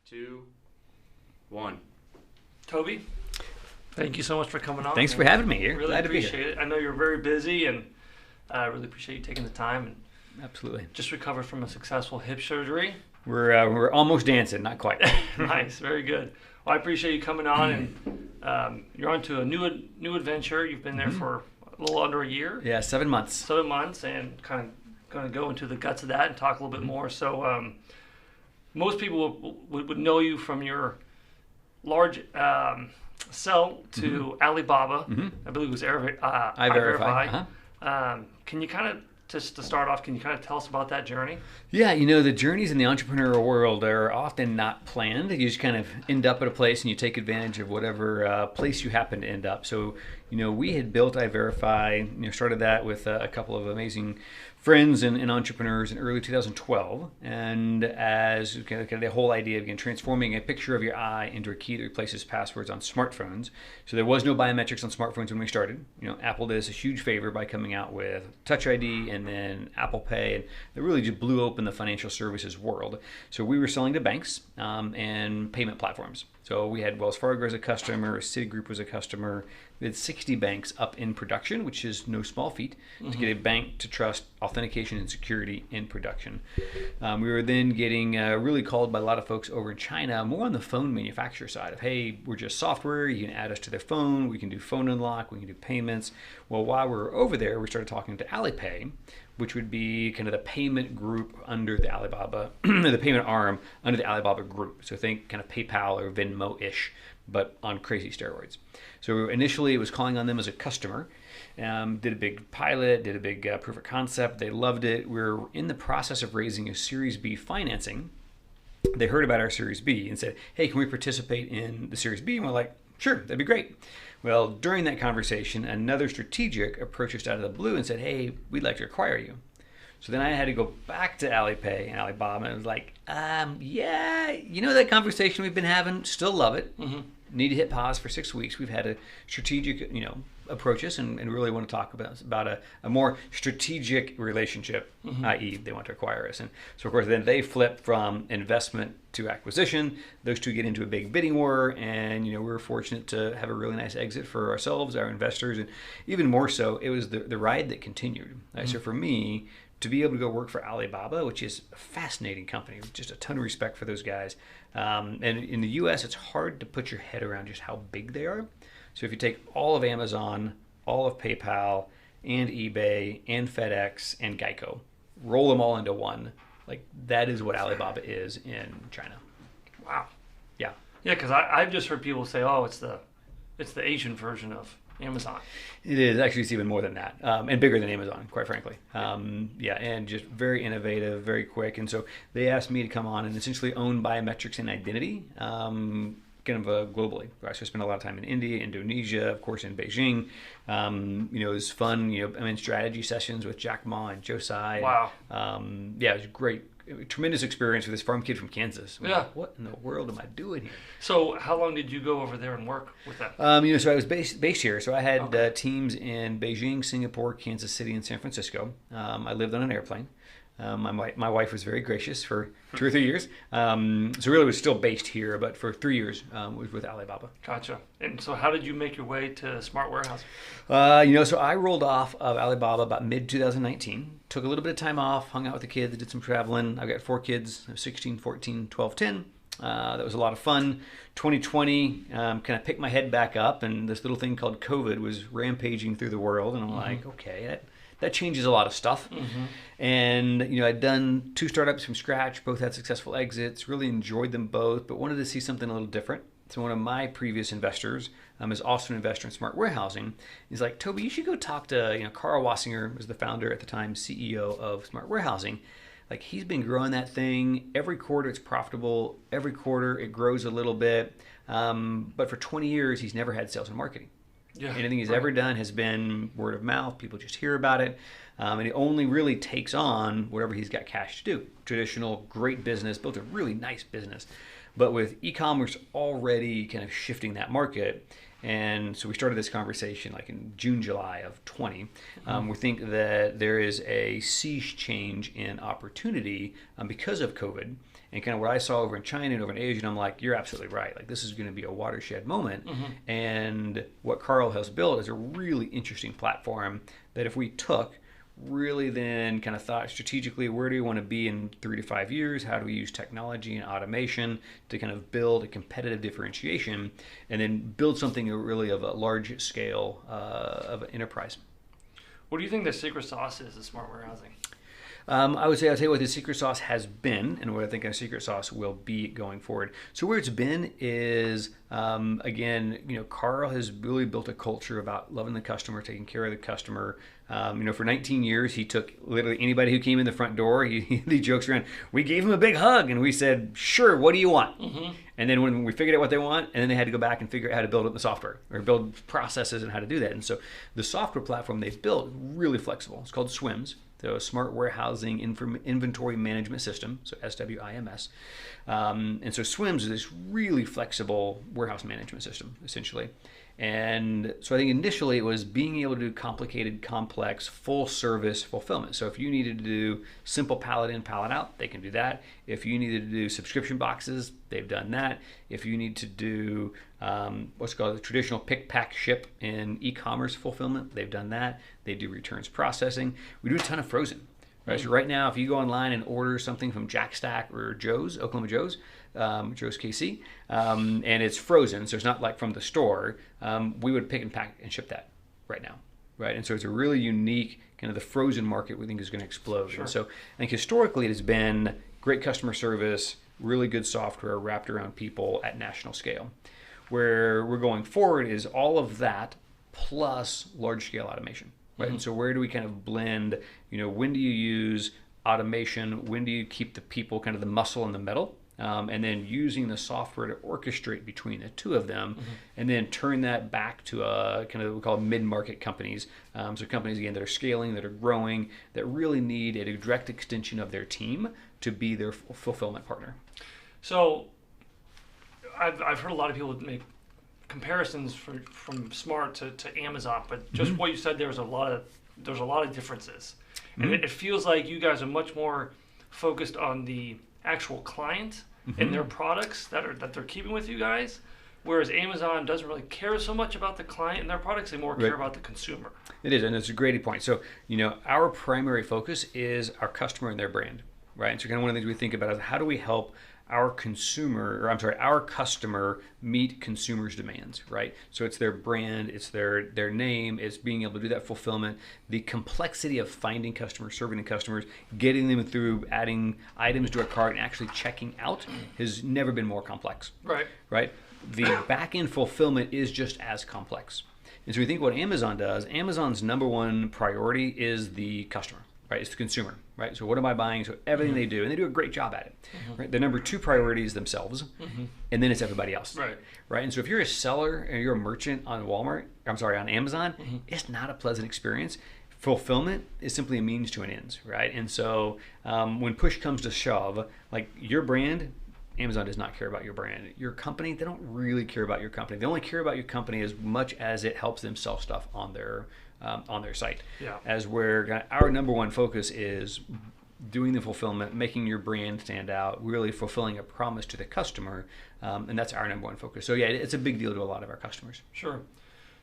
2, 1. Toby, thank you so much for coming on. Thanks for having me here. Really Glad appreciate to be here. it. I know you're very busy, and I really appreciate you taking the time. And Absolutely. just recovered from a successful hip surgery. We're almost dancing, not quite. Nice, very good. Well, I appreciate you coming on, and you're on to a new adventure. You've been there for a little under a year. Yeah, 7 months. 7 months, and kind of going to go into the guts of that and talk a little bit more. So most people would know you from your large sell to Alibaba. I believe it was iVerify. Can you kind of, just to start off, can you kind of tell us about that journey? Yeah, the journeys in the entrepreneurial world are often not planned. You just kind of end up at a place and you take advantage of whatever place you happen to end up. So, we had built iVerify, started that with a couple of amazing friends and entrepreneurs in early 2012. And as kind of the whole idea of transforming a picture of your eye into a key that replaces passwords on smartphones. So there was no biometrics on smartphones when we started. Apple did us a huge favor by coming out with Touch ID and then Apple Pay, and it really just blew open the financial services world. So we were selling to banks and payment platforms. So we had Wells Fargo as a customer, Citigroup was a customer. We had 60 banks up in production, which is no small feat, to get a bank to trust authentication and security in production. We were then getting really called by a lot of folks over in China, more on the phone manufacturer side of, hey, we're just software, you can add us to their phone, we can do phone unlock, we can do payments. Well, while we were over there, we started talking to Alipay, which would be kind of the payment group under the Alibaba, the payment arm under the Alibaba group. So think kind of PayPal or Venmo-ish, but on crazy steroids. So initially it was calling on them as a customer, did a big pilot, did a big proof of concept. They loved it. We were in the process of raising a Series B financing. They heard about our Series B and said, hey, can we participate in the Series B? And we're like, sure, that'd be great. Well, during that conversation, another strategic approached us out of the blue and said, hey, we'd like to acquire you. So then I had to go back to Alipay and Alibaba, and I was like, yeah, that conversation we've been having, still love it. Need to hit pause for 6 weeks. We've had a strategic, approach us and really want to talk about a more strategic relationship, i.e. they want to acquire us. And so, of course, then they flip from investment to acquisition. Those two get into a big bidding war, and, we were fortunate to have a really nice exit for ourselves, our investors, and even more so, it was the ride that continued. So for me, to be able to go work for Alibaba, which is a fascinating company, just a ton of respect for those guys. And in the US, it's hard to put your head around just how big they are. So if you take all of Amazon, all of PayPal, and eBay, and FedEx, and Geico, roll them all into one, like that is what Alibaba is in China. Wow. Yeah. Yeah, because I've just heard people say, oh, it's the Asian version of Amazon. It is. Actually, it's even more than that, and bigger than Amazon, quite frankly. And just very innovative, very quick. And so they asked me to come on and essentially own biometrics and identity, kind of globally. So I spent a lot of time in India, Indonesia, of course, in Beijing. It was fun. I'm in strategy sessions with Jack Ma and Joe Tsai. Wow. It was great. Tremendous experience with this farm kid from Kansas. Like, what in the world am I doing here? So how long did you go over there and work with them? So I was based here. So I had teams in Beijing, Singapore, Kansas City, and San Francisco. I lived on an airplane. My wife was very gracious for 2 or 3 years. So really was still based here, but for 3 years was with Alibaba. Gotcha. And so how did you make your way to Smart Warehousing? So I rolled off of Alibaba about mid-2019. Took a little bit of time off, hung out with the kids, did some traveling. I've got 4 kids, 16, 14, 12, 10. That was a lot of fun. 2020, kind of picked my head back up, and this little thing called COVID was rampaging through the world. And I'm like, okay, that changes a lot of stuff. And, I'd done 2 startups from scratch. Both had successful exits, really enjoyed them both, but wanted to see something a little different. So one of my previous investors is also an investor in Smart Warehousing. He's like, Toby, you should go talk to, Carl Wassinger was the founder at the time, CEO of Smart Warehousing. Like, he's been growing that thing. Every quarter it's profitable. Every quarter it grows a little bit. But for 20 years, he's never had sales and marketing. Yeah, anything he's ever done has been word of mouth. People just hear about it. and he only really takes on whatever he's got cash to do. Traditional, great business, built a really nice business. But with e-commerce already kind of shifting that market, and so we started this conversation like in June, July of 20. We think that there is a sea change in opportunity because of COVID. And kind of what I saw over in China and over in Asia, and I'm like, you're absolutely right. Like, this is going to be a watershed moment. And what Carl has built is a really interesting platform that if we took, really then kind of thought strategically, where do we want to be in 3 to 5 years? How do we use technology and automation to kind of build a competitive differentiation and then build something really of a large scale of an enterprise? What do you think the secret sauce is of smart warehousing? I'll tell you what the secret sauce has been and what I think our secret sauce will be going forward. So where it's been is, again, Carl has really built a culture about loving the customer, taking care of the customer. For 19 years, he took literally anybody who came in the front door, he jokes around, we gave him a big hug and we said, sure, what do you want? And then when we figured out what they want, and then they had to go back and figure out how to build it the software or build processes and how to do that. And so the software platform they've built, really flexible. It's called SWIMS. So Smart Warehousing Inventory Management System, so SWIMS. And so SWIMS is this really flexible warehouse management system, essentially. And so I think initially it was being able to do complicated, complex, full service fulfillment. So if you needed to do simple pallet in, pallet out, they can do that. If you needed to do subscription boxes, they've done that. If you need to do what's called the traditional pick, pack, ship in e-commerce fulfillment, they've done that. They do returns processing. We do a ton of frozen. Right? So right now, if you go online and order something from Jack Stack or Joe's, Oklahoma Joe's KC, and it's frozen, so it's not like from the store, we would pick and pack and ship that right now. Right? And so it's a really unique kind of the frozen market we think is going to explode. Sure. And so I think historically it has been great customer service, really good software wrapped around people at national scale. Where we're going forward is all of that plus large scale automation. Right? And so where do we kind of blend, when do you use automation? When do you keep the people kind of the muscle in the middle? And then using the software to orchestrate between the two of them and then turn that back to a kind of what we call mid-market companies. So companies, again, that are scaling, that are growing, that really need a direct extension of their team to be their fulfillment partner. So I've heard a lot of people make comparisons from Smart to Amazon, but just what you said, there's a lot of differences, and it feels like you guys are much more focused on the actual client and their products that they're keeping with you guys, whereas Amazon doesn't really care so much about the client and their products; they more care about the consumer. It is, and it's a great point. So our primary focus is our customer and their brand, right? And so kind of one of the things we think about is how do we help our customer meet consumers' demands, right? So it's their brand, it's their name, it's being able to do that fulfillment. The complexity of finding customers, serving the customers, getting them through adding items to a cart and actually checking out has never been more complex. Right? The back-end fulfillment is just as complex. And so we think what Amazon does, Amazon's number one priority is the customer. Right, it's the consumer, right? So what am I buying? So everything they do, and they do a great job at it. Right? The number two priority is themselves, and then it's everybody else. Right. And so if you're a seller or you're a merchant on on Amazon, it's not a pleasant experience. Fulfillment is simply a means to an end, right? And so when push comes to shove, like your brand, Amazon does not care about your brand. Your company, they don't really care about your company. They only care about your company as much as it helps them sell stuff on their site. As where our number one focus is doing the fulfillment, making your brand stand out, really fulfilling a promise to the customer, and that's our number one focus. So yeah, it's a big deal to a lot of our customers. Sure.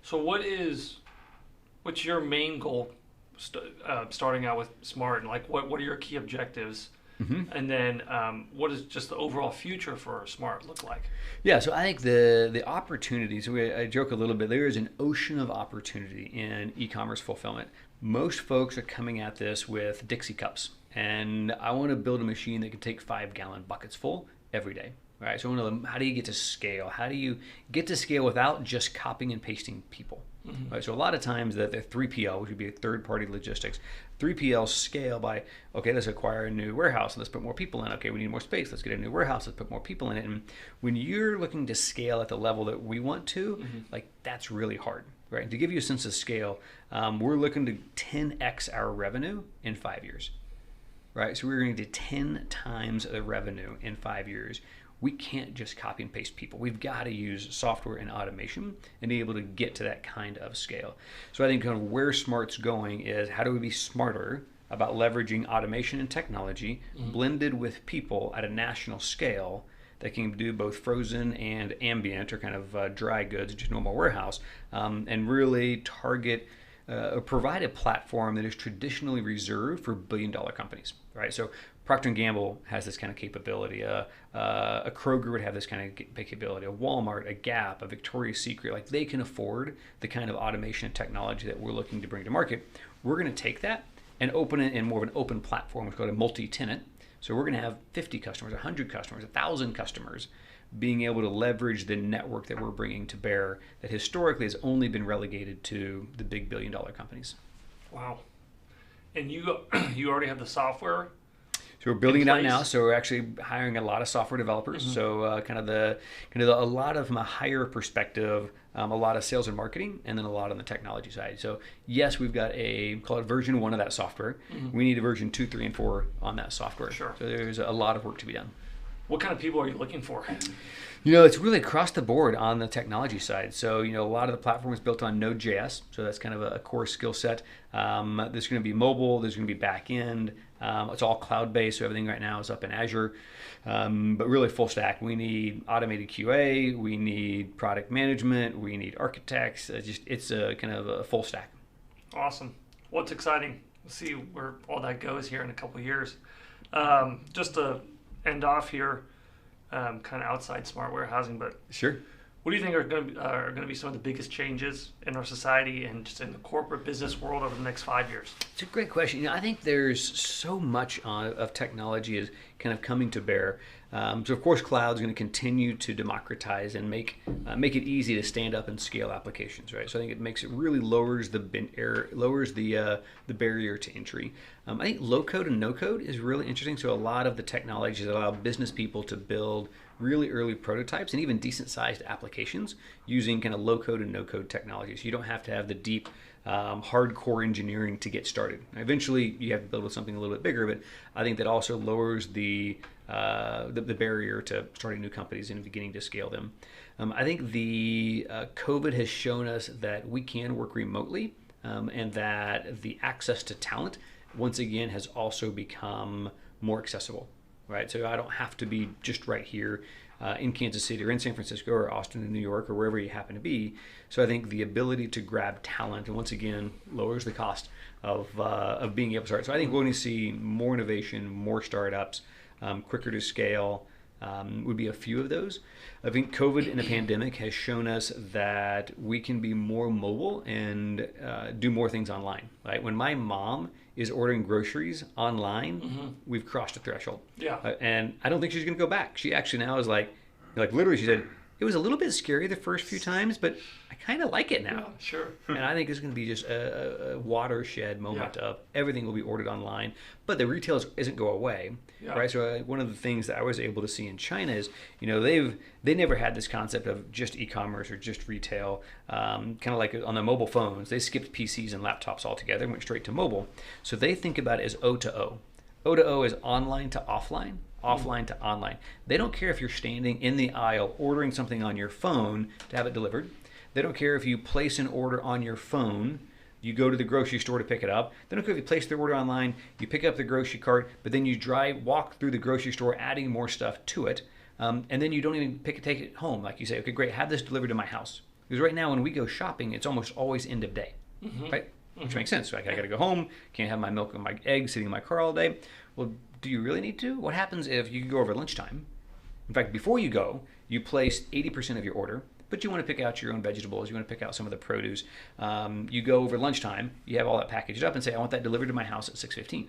So what's your main goal starting out with Smart, and like what are your key objectives? And then what does just the overall future for Smart look like? Yeah, so I think the opportunities, I joke a little bit, there is an ocean of opportunity in e-commerce fulfillment. Most folks are coming at this with Dixie cups, and I want to build a machine that can take 5-gallon buckets full every day. right? So one of them, how do you get to scale? How do you get to scale without just copying and pasting people? Right, so a lot of times that the 3PL, which would be a third-party logistics, 3PL scale by, okay, let's acquire a new warehouse and let's put more people in. Okay, we need more space. Let's get a new warehouse. Let's put more people in it. And when you're looking to scale at the level that we want to, like that's really hard, right? And to give you a sense of scale, we're looking to 10x our revenue in 5 years, right? So we're going to do 10 times the revenue in 5 years. We can't just copy and paste people. We've got to use software and automation and be able to get to that kind of scale. So I think kind of where Smart's going is how do we be smarter about leveraging automation and technology blended with people at a national scale that can do both frozen and ambient or kind of dry goods, just normal warehouse, and really target or provide a platform that is traditionally reserved for billion-dollar companies, right? So Procter & Gamble has this kind of capability. A Kroger would have this kind of capability. A Walmart, a Gap, a Victoria's Secret, like they can afford the kind of automation and technology that we're looking to bring to market. We're going to take that and open it in more of an open platform. It's called a multi-tenant. So we're going to have 50 customers, 100 customers, 1,000 customers being able to leverage the network that we're bringing to bear that historically has only been relegated to the big billion-dollar companies. Wow. And you already have the software? So we're building it out now. So we're actually hiring a lot of software developers. So a lot of from a higher perspective, a lot of sales and marketing, and then a lot on the technology side. So yes, we've got call it version 1 of that software. We need a version 2, 3, and 4 on that software. Sure. So there's a lot of work to be done. What kind of people are you looking for? It's really across the board on the technology side. So, a lot of the platform is built on Node.js. So that's kind of a core skill set. There's going to be mobile. There's going to be back end. It's all cloud-based. So everything right now is up in Azure. But really full stack. We need automated QA. We need product management. We need architects. It's a kind of a full stack. Awesome. What's exciting? We'll see where all that goes here in a couple of years. Just to end off here, kind of outside smart warehousing, but sure. What do you think are going to be some of the biggest changes in our society and just in the corporate business world over the next 5 years? It's a great question. I think there's so much of technology is kind of coming to bear. So of course, cloud is going to continue to democratize and make it easy to stand up and scale applications, right? So I think it really lowers the barrier to entry. I think low code and no code is really interesting. So a lot of the technologies that allow business people to build really early prototypes and even decent sized applications using kind of low code and no code technologies. You don't have to have the deep hardcore engineering to get started. Eventually you have to build with something a little bit bigger, but I think that also lowers the barrier to starting new companies and beginning to scale them. I think the COVID has shown us that we can work remotely and that the access to talent once again has also become more accessible. Right, so I don't have to be just right here in Kansas City or in San Francisco or Austin and New York or wherever you happen to be. So I think the ability to grab talent and once again lowers the cost of being able to start. So I think we're going to see more innovation, more startups, quicker to scale. Would be a few of those. I think COVID and the pandemic has shown us that we can be more mobile and do more things online. Right? When my mom is ordering groceries online, we've crossed a threshold. Yeah. And I don't think she's going to go back. She actually now is like literally she said, it was a little bit scary the first few times, but I kind of like it now. Yeah, sure. And I think it's going to be just a watershed moment of everything will be ordered online, but the retail isn't go away, right? So one of the things that I was able to see in China is, they never had this concept of just e-commerce or just retail, kind of like on the mobile phones. They skipped PCs and laptops altogether and went straight to mobile. So they think about it as O to O. O to O is online to offline. Offline to online. They don't care if you're standing in the aisle ordering something on your phone to have it delivered. They don't care if you place an order on your phone, you go to the grocery store to pick it up. They don't care if you place the order online, you pick up the grocery cart, but then you walk through the grocery store adding more stuff to it, and then you don't even take it home. Like you say, okay, great, have this delivered to my house. Because right now when we go shopping, it's almost always end of day, right? Which makes sense. Like I got to go home, can't have my milk and my eggs sitting in my car all day. Well, do you really need to? What happens if you go over lunchtime? In fact, before you go, you place 80% of your order, but you want to pick out your own vegetables, you want to pick out some of the produce. You go over lunchtime, you have all that packaged up and say, I want that delivered to my house at 6:15.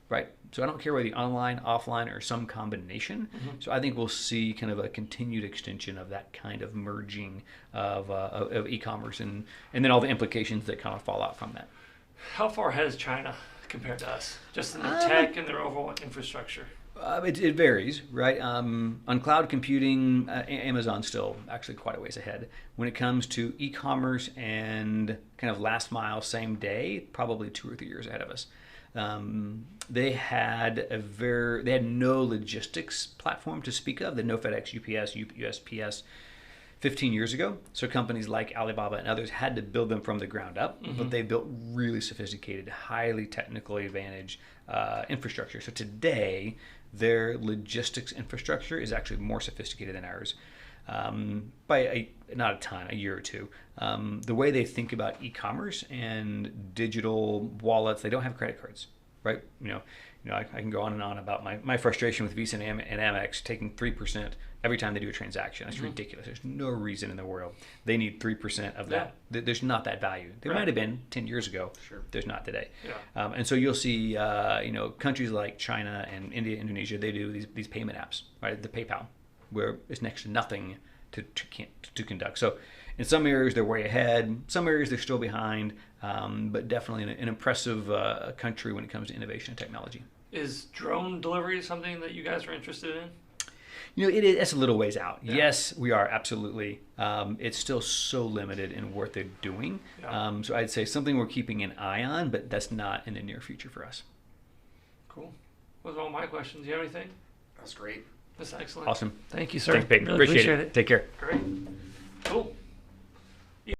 right? So I don't care whether online, offline, or some combination. So I think we'll see kind of a continued extension of that kind of merging of e-commerce and then all the implications that kind of fall out from that. How far ahead is China compared to us, just in their tech and their overall infrastructure? It varies, right? On cloud computing, Amazon's still actually quite a ways ahead. When it comes to e-commerce and kind of last mile, same day, probably 2 or 3 years ahead of us. They had no logistics platform to speak of. They had no FedEx, UPS, USPS 15 years ago. So companies like Alibaba and others had to build them from the ground up, but they built really sophisticated, highly technically advantaged infrastructure. So today, their logistics infrastructure is actually more sophisticated than ours by not a ton, a year or two. The way they think about e-commerce and digital wallets, they don't have credit cards, right? I can go on and on about my frustration with Visa and Amex taking 3% every time they do a transaction. That's ridiculous. There's no reason in the world they need 3% of that. There's not that value. There might have been 10 years ago. Sure. There's not today. Yeah. And so you'll see, countries like China and India, Indonesia, they do these payment apps, right? The PayPal, where it's next to nothing to conduct. So in some areas they're way ahead. Some areas they're still behind. But definitely an impressive country when it comes to innovation and technology. Is drone delivery something that you guys are interested in? It's a little ways out. Yeah. Yes, we are, absolutely. It's still so limited in what they're doing. Yeah. So I'd say something we're keeping an eye on, but that's not in the near future for us. Cool. Those are all my questions. Do you have anything? That's great. That's excellent. Awesome. Thank you, sir. Thanks, Peyton. Really Appreciate it. Take care. Great.